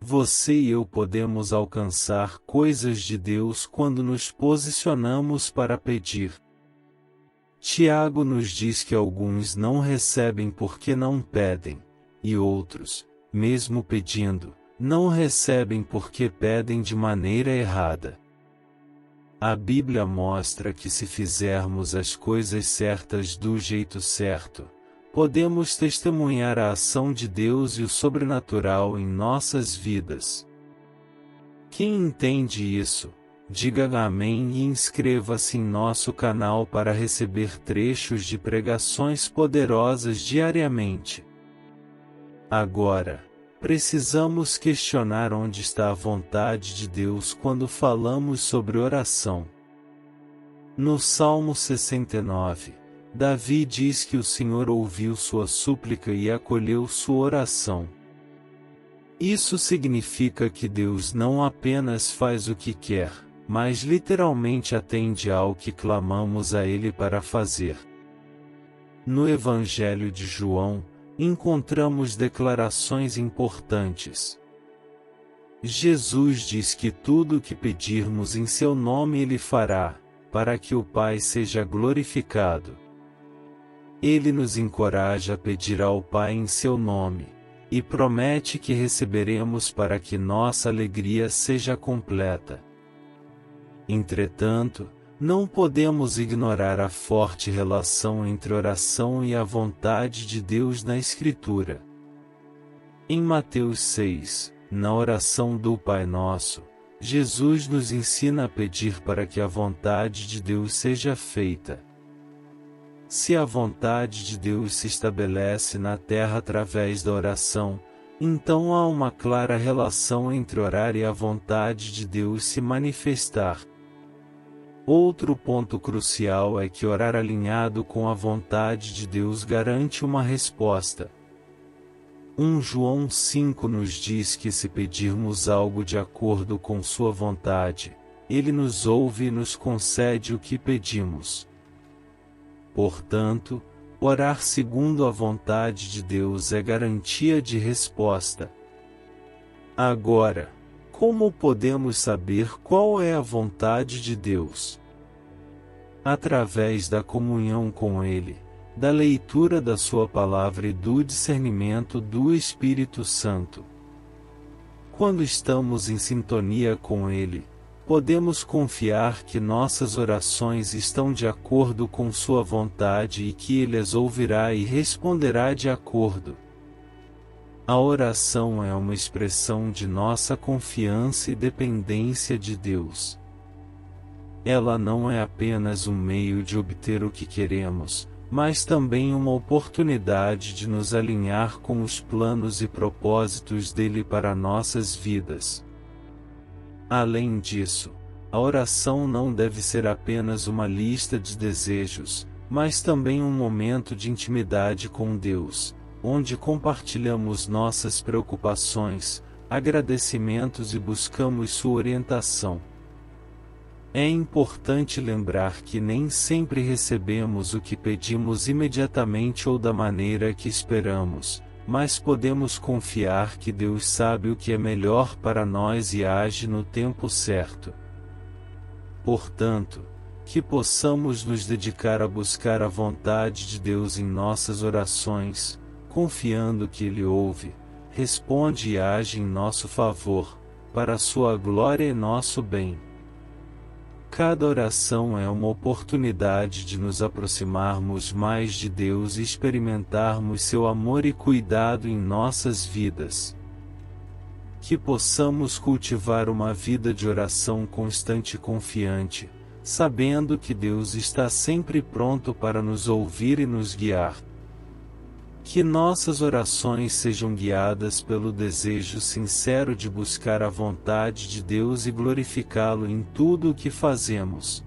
Você e eu podemos alcançar coisas de Deus quando nos posicionamos para pedir. Tiago nos diz que alguns não recebem porque não pedem, e outros, mesmo pedindo, não recebem porque pedem de maneira errada. A Bíblia mostra que se fizermos as coisas certas do jeito certo, podemos testemunhar a ação de Deus e o sobrenatural em nossas vidas. Quem entende isso, diga amém e inscreva-se em nosso canal para receber trechos de pregações poderosas diariamente. Agora, precisamos questionar onde está a vontade de Deus quando falamos sobre oração. No Salmo 69, Davi diz que o Senhor ouviu sua súplica e acolheu sua oração. Isso significa que Deus não apenas faz o que quer, mas literalmente atende ao que clamamos a Ele para fazer. No Evangelho de João, encontramos declarações importantes. Jesus diz que tudo o que pedirmos em seu nome Ele fará, para que o Pai seja glorificado. Ele nos encoraja a pedir ao Pai em seu nome, e promete que receberemos para que nossa alegria seja completa. Entretanto, não podemos ignorar a forte relação entre oração e a vontade de Deus na Escritura. Em Mateus 6, na oração do Pai Nosso, Jesus nos ensina a pedir para que a vontade de Deus seja feita. Se a vontade de Deus se estabelece na terra através da oração, então há uma clara relação entre orar e a vontade de Deus se manifestar. Outro ponto crucial é que orar alinhado com a vontade de Deus garante uma resposta. 1 João 5 nos diz que se pedirmos algo de acordo com sua vontade, Ele nos ouve e nos concede o que pedimos. Portanto, orar segundo a vontade de Deus é garantia de resposta. Agora, como podemos saber qual é a vontade de Deus? Através da comunhão com Ele, da leitura da Sua Palavra e do discernimento do Espírito Santo. Quando estamos em sintonia com Ele, podemos confiar que nossas orações estão de acordo com Sua vontade e que Ele as ouvirá e responderá de acordo. A oração é uma expressão de nossa confiança e dependência de Deus. Ela não é apenas um meio de obter o que queremos, mas também uma oportunidade de nos alinhar com os planos e propósitos dele para nossas vidas. Além disso, a oração não deve ser apenas uma lista de desejos, mas também um momento de intimidade com Deus, onde compartilhamos nossas preocupações, agradecimentos e buscamos sua orientação. É importante lembrar que nem sempre recebemos o que pedimos imediatamente ou da maneira que esperamos, mas podemos confiar que Deus sabe o que é melhor para nós e age no tempo certo. Portanto, que possamos nos dedicar a buscar a vontade de Deus em nossas orações, confiando que Ele ouve, responde e age em nosso favor, para a sua glória e nosso bem. Cada oração é uma oportunidade de nos aproximarmos mais de Deus e experimentarmos seu amor e cuidado em nossas vidas. Que possamos cultivar uma vida de oração constante e confiante, sabendo que Deus está sempre pronto para nos ouvir e nos guiar. Que nossas orações sejam guiadas pelo desejo sincero de buscar a vontade de Deus e glorificá-lo em tudo o que fazemos.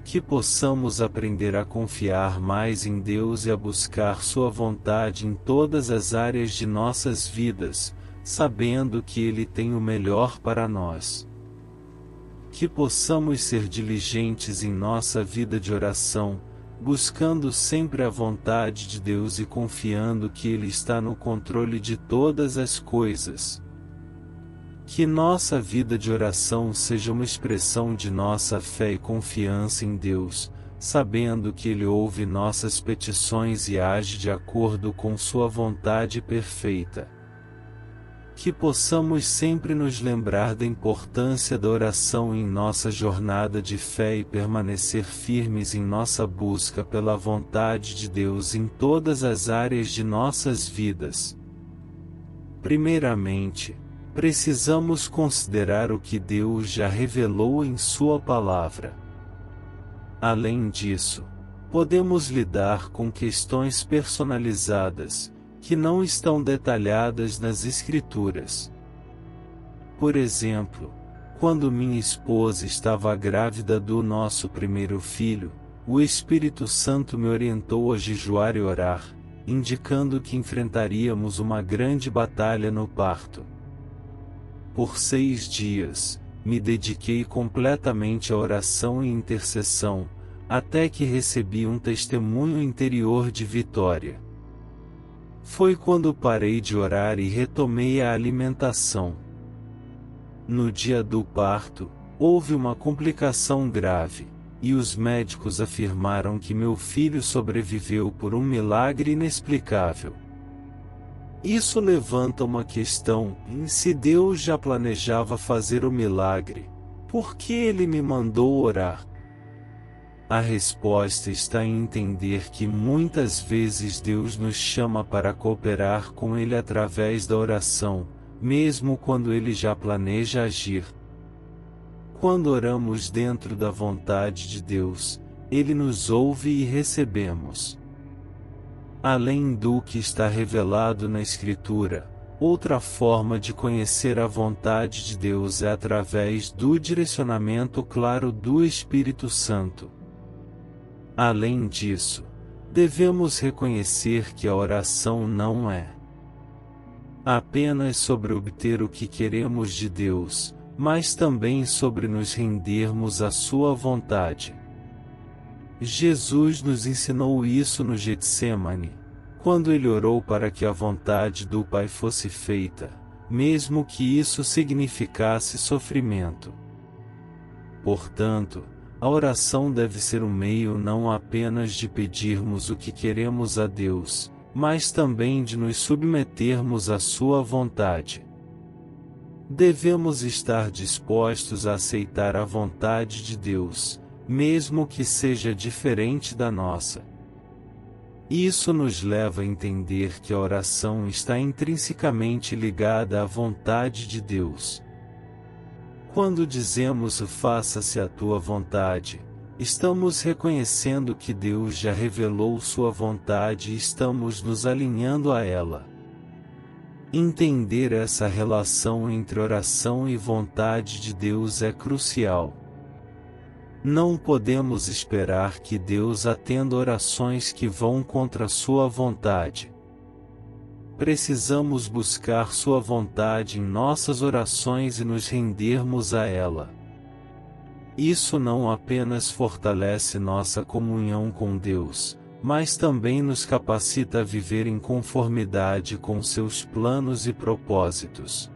Que possamos aprender a confiar mais em Deus e a buscar sua vontade em todas as áreas de nossas vidas, sabendo que Ele tem o melhor para nós. Que possamos ser diligentes em nossa vida de oração, buscando sempre a vontade de Deus e confiando que Ele está no controle de todas as coisas. Que nossa vida de oração seja uma expressão de nossa fé e confiança em Deus, sabendo que Ele ouve nossas petições e age de acordo com Sua vontade perfeita. Que possamos sempre nos lembrar da importância da oração em nossa jornada de fé e permanecer firmes em nossa busca pela vontade de Deus em todas as áreas de nossas vidas. Primeiramente, precisamos considerar o que Deus já revelou em Sua palavra. Além disso, podemos lidar com questões personalizadas, que não estão detalhadas nas Escrituras. Por exemplo, quando minha esposa estava grávida do nosso primeiro filho, o Espírito Santo me orientou a jejuar e orar, indicando que enfrentaríamos uma grande batalha no parto. Por 6 dias, me dediquei completamente à oração e intercessão, até que recebi um testemunho interior de vitória. Foi quando parei de orar e retomei a alimentação. No dia do parto, houve uma complicação grave, e os médicos afirmaram que meu filho sobreviveu por um milagre inexplicável. Isso levanta uma questão: se Deus já planejava fazer o milagre, por que Ele me mandou orar? A resposta está em entender que muitas vezes Deus nos chama para cooperar com Ele através da oração, mesmo quando Ele já planeja agir. Quando oramos dentro da vontade de Deus, Ele nos ouve e recebemos. Além do que está revelado na Escritura, outra forma de conhecer a vontade de Deus é através do direcionamento claro do Espírito Santo. Além disso, devemos reconhecer que a oração não é apenas sobre obter o que queremos de Deus, mas também sobre nos rendermos à Sua vontade. Jesus nos ensinou isso no Getsêmani, quando Ele orou para que a vontade do Pai fosse feita, mesmo que isso significasse sofrimento. Portanto, a oração deve ser um meio não apenas de pedirmos o que queremos a Deus, mas também de nos submetermos à Sua vontade. Devemos estar dispostos a aceitar a vontade de Deus, mesmo que seja diferente da nossa. Isso nos leva a entender que a oração está intrinsecamente ligada à vontade de Deus. Quando dizemos faça-se a tua vontade, estamos reconhecendo que Deus já revelou Sua vontade e estamos nos alinhando a ela. Entender essa relação entre oração e vontade de Deus é crucial. Não podemos esperar que Deus atenda orações que vão contra Sua vontade. Precisamos buscar Sua vontade em nossas orações e nos rendermos a ela. Isso não apenas fortalece nossa comunhão com Deus, mas também nos capacita a viver em conformidade com seus planos e propósitos.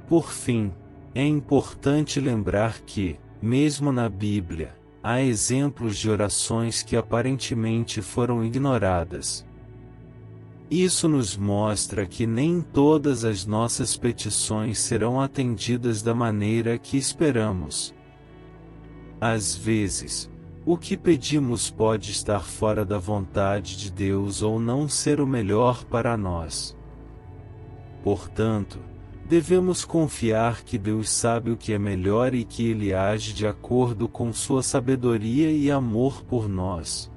Por fim, é importante lembrar que, mesmo na Bíblia, há exemplos de orações que aparentemente foram ignoradas. Isso nos mostra que nem todas as nossas petições serão atendidas da maneira que esperamos. Às vezes, o que pedimos pode estar fora da vontade de Deus ou não ser o melhor para nós. Portanto, devemos confiar que Deus sabe o que é melhor e que Ele age de acordo com Sua sabedoria e amor por nós.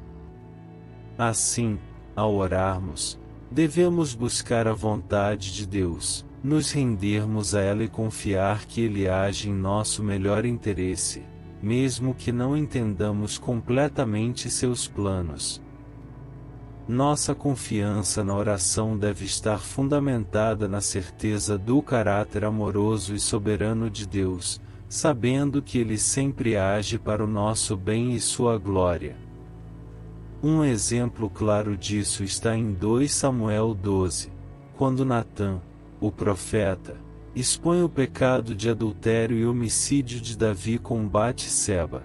Assim, ao orarmos, devemos buscar a vontade de Deus, nos rendermos a ela e confiar que Ele age em nosso melhor interesse, mesmo que não entendamos completamente seus planos. Nossa confiança na oração deve estar fundamentada na certeza do caráter amoroso e soberano de Deus, sabendo que Ele sempre age para o nosso bem e Sua glória. Um exemplo claro disso está em 2 Samuel 12, quando Natã, o profeta, expõe o pecado de adultério e homicídio de Davi com Batseba.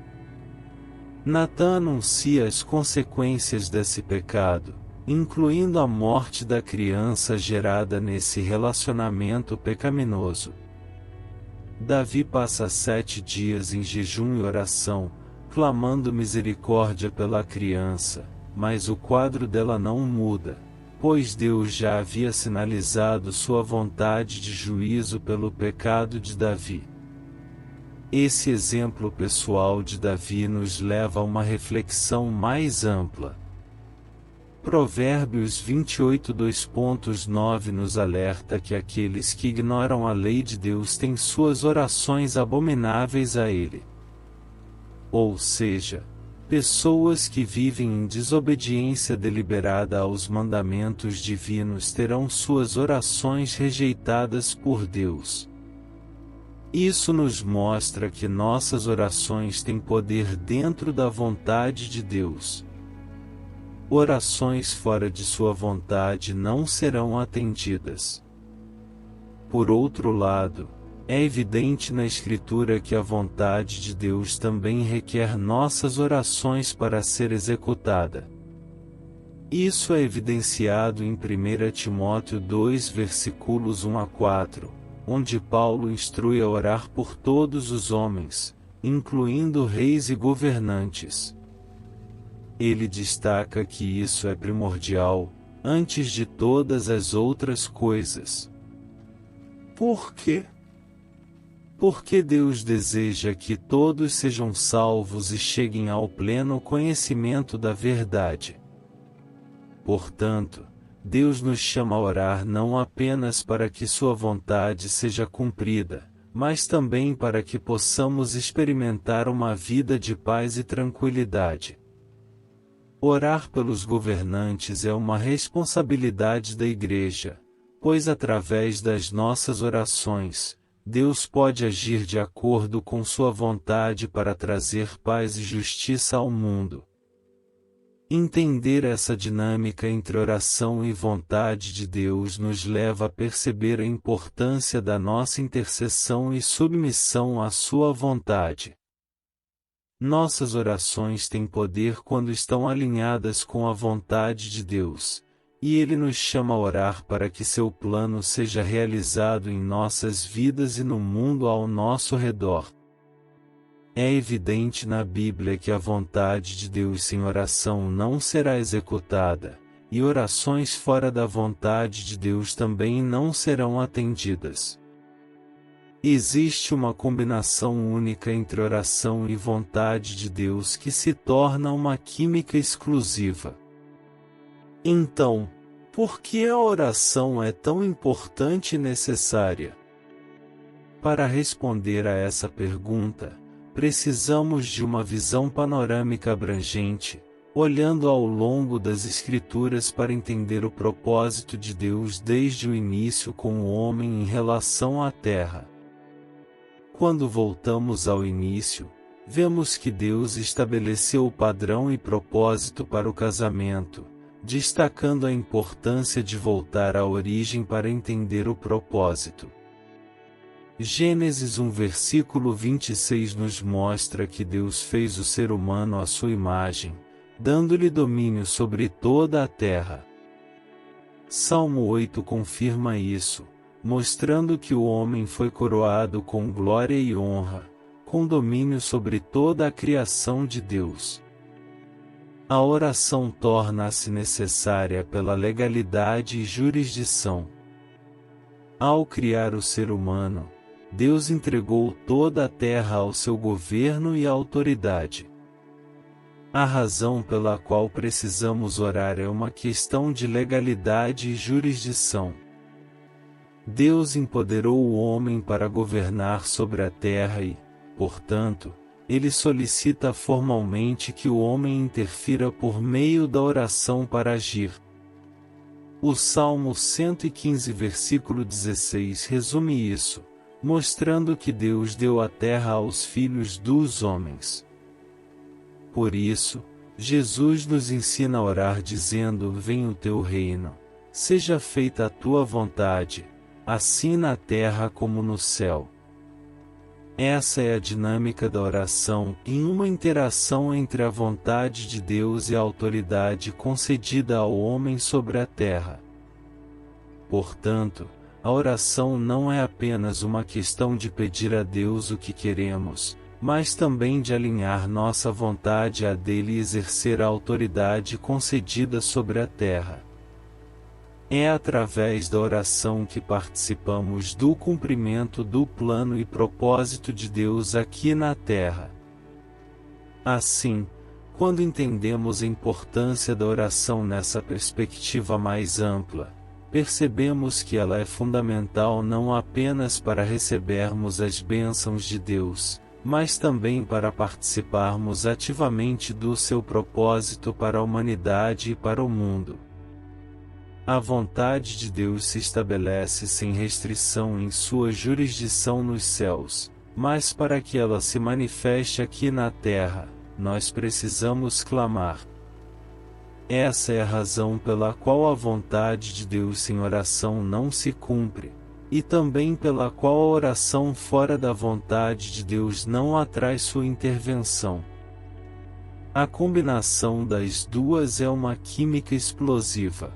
Natã anuncia as consequências desse pecado, incluindo a morte da criança gerada nesse relacionamento pecaminoso. Davi passa 7 dias em jejum e oração, clamando misericórdia pela criança, mas o quadro dela não muda, pois Deus já havia sinalizado sua vontade de juízo pelo pecado de Davi. Esse exemplo pessoal de Davi nos leva a uma reflexão mais ampla. Provérbios 28 2.9 nos alerta que aqueles que ignoram a lei de Deus têm suas orações abomináveis a Ele. Ou seja, pessoas que vivem em desobediência deliberada aos mandamentos divinos terão suas orações rejeitadas por Deus. Isso nos mostra que nossas orações têm poder dentro da vontade de Deus. Orações fora de sua vontade não serão atendidas. Por outro lado, é evidente na Escritura que a vontade de Deus também requer nossas orações para ser executada. Isso é evidenciado em 1 Timóteo 2 versículos 1 a 4, onde Paulo instrui a orar por todos os homens, incluindo reis e governantes. Ele destaca que isso é primordial, antes de todas as outras coisas. Por quê? Porque Deus deseja que todos sejam salvos e cheguem ao pleno conhecimento da verdade. Portanto, Deus nos chama a orar não apenas para que sua vontade seja cumprida, mas também para que possamos experimentar uma vida de paz e tranquilidade. Orar pelos governantes é uma responsabilidade da Igreja, pois através das nossas orações, Deus pode agir de acordo com sua vontade para trazer paz e justiça ao mundo. Entender essa dinâmica entre oração e vontade de Deus nos leva a perceber a importância da nossa intercessão e submissão à sua vontade. Nossas orações têm poder quando estão alinhadas com a vontade de Deus, e Ele nos chama a orar para que seu plano seja realizado em nossas vidas e no mundo ao nosso redor. É evidente na Bíblia que a vontade de Deus sem oração não será executada, e orações fora da vontade de Deus também não serão atendidas. Existe uma combinação única entre oração e vontade de Deus que se torna uma química exclusiva. Então, por que a oração é tão importante e necessária? Para responder a essa pergunta, precisamos de uma visão panorâmica abrangente, olhando ao longo das Escrituras para entender o propósito de Deus desde o início com o homem em relação à terra. Quando voltamos ao início, vemos que Deus estabeleceu o padrão e propósito para o casamento, destacando a importância de voltar à origem para entender o propósito. Gênesis 1 versículo 26 nos mostra que Deus fez o ser humano à sua imagem, dando-lhe domínio sobre toda a terra. Salmo 8 confirma isso, mostrando que o homem foi coroado com glória e honra, com domínio sobre toda a criação de Deus. A oração torna-se necessária pela legalidade e jurisdição. Ao criar o ser humano, Deus entregou toda a terra ao seu governo e autoridade. A razão pela qual precisamos orar é uma questão de legalidade e jurisdição. Deus empoderou o homem para governar sobre a terra e, portanto, Ele solicita formalmente que o homem interfira por meio da oração para agir. O Salmo 115 versículo 16 resume isso, mostrando que Deus deu a terra aos filhos dos homens. Por isso, Jesus nos ensina a orar dizendo: venha o teu reino, seja feita a tua vontade, assim na terra como no céu. Essa é a dinâmica da oração, em uma interação entre a vontade de Deus e a autoridade concedida ao homem sobre a terra. Portanto, a oração não é apenas uma questão de pedir a Deus o que queremos, mas também de alinhar nossa vontade à dele e exercer a autoridade concedida sobre a terra. É através da oração que participamos do cumprimento do plano e propósito de Deus aqui na terra. Assim, quando entendemos a importância da oração nessa perspectiva mais ampla, percebemos que ela é fundamental não apenas para recebermos as bênçãos de Deus, mas também para participarmos ativamente do seu propósito para a humanidade e para o mundo. A vontade de Deus se estabelece sem restrição em sua jurisdição nos céus, mas para que ela se manifeste aqui na terra, nós precisamos clamar. Essa é a razão pela qual a vontade de Deus sem oração não se cumpre, e também pela qual a oração fora da vontade de Deus não atrai sua intervenção. A combinação das duas é uma química explosiva.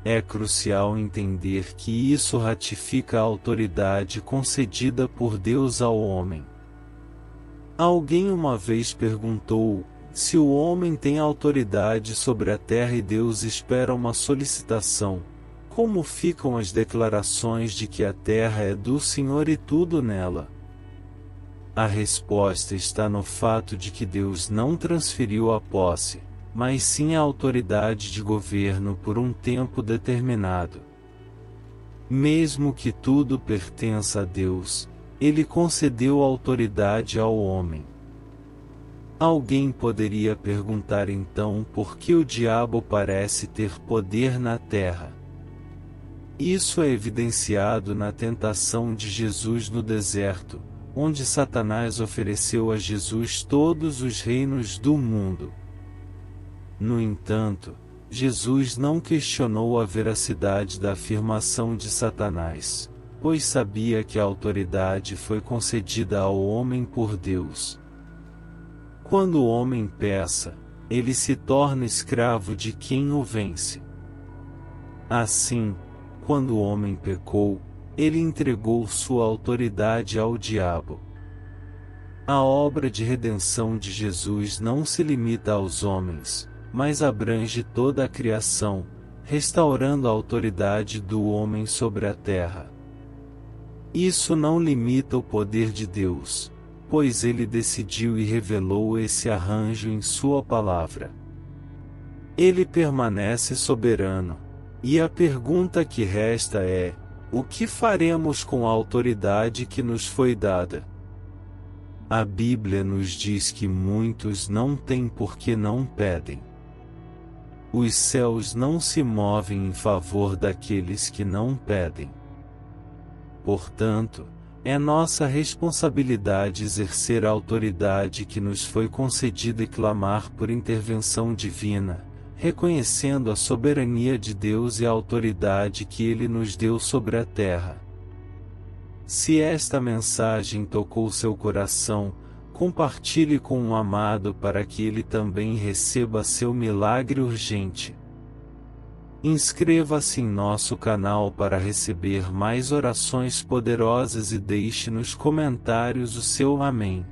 É crucial entender que isso ratifica a autoridade concedida por Deus ao homem. Alguém uma vez perguntou: se o homem tem autoridade sobre a terra e Deus espera uma solicitação, como ficam as declarações de que a terra é do Senhor e tudo nela? A resposta está no fato de que Deus não transferiu a posse, mas sim a autoridade de governo por um tempo determinado. Mesmo que tudo pertença a Deus, Ele concedeu autoridade ao homem. Alguém poderia perguntar então por que o diabo parece ter poder na terra. Isso é evidenciado na tentação de Jesus no deserto, onde Satanás ofereceu a Jesus todos os reinos do mundo. No entanto, Jesus não questionou a veracidade da afirmação de Satanás, pois sabia que a autoridade foi concedida ao homem por Deus. Quando o homem peca, ele se torna escravo de quem o vence. Assim, quando o homem pecou, ele entregou sua autoridade ao diabo. A obra de redenção de Jesus não se limita aos homens, mas abrange toda a criação, restaurando a autoridade do homem sobre a terra. Isso não limita o poder de Deus, pois ele decidiu e revelou esse arranjo em sua palavra. Ele permanece soberano, e a pergunta que resta é: o que faremos com a autoridade que nos foi dada? A Bíblia nos diz que muitos não têm porque não pedem. Os céus não se movem em favor daqueles que não pedem. Portanto, é nossa responsabilidade exercer a autoridade que nos foi concedida e clamar por intervenção divina, reconhecendo a soberania de Deus e a autoridade que Ele nos deu sobre a terra. Se esta mensagem tocou seu coração, compartilhe com um amado para que ele também receba seu milagre urgente. Inscreva-se em nosso canal para receber mais orações poderosas e deixe nos comentários o seu amém.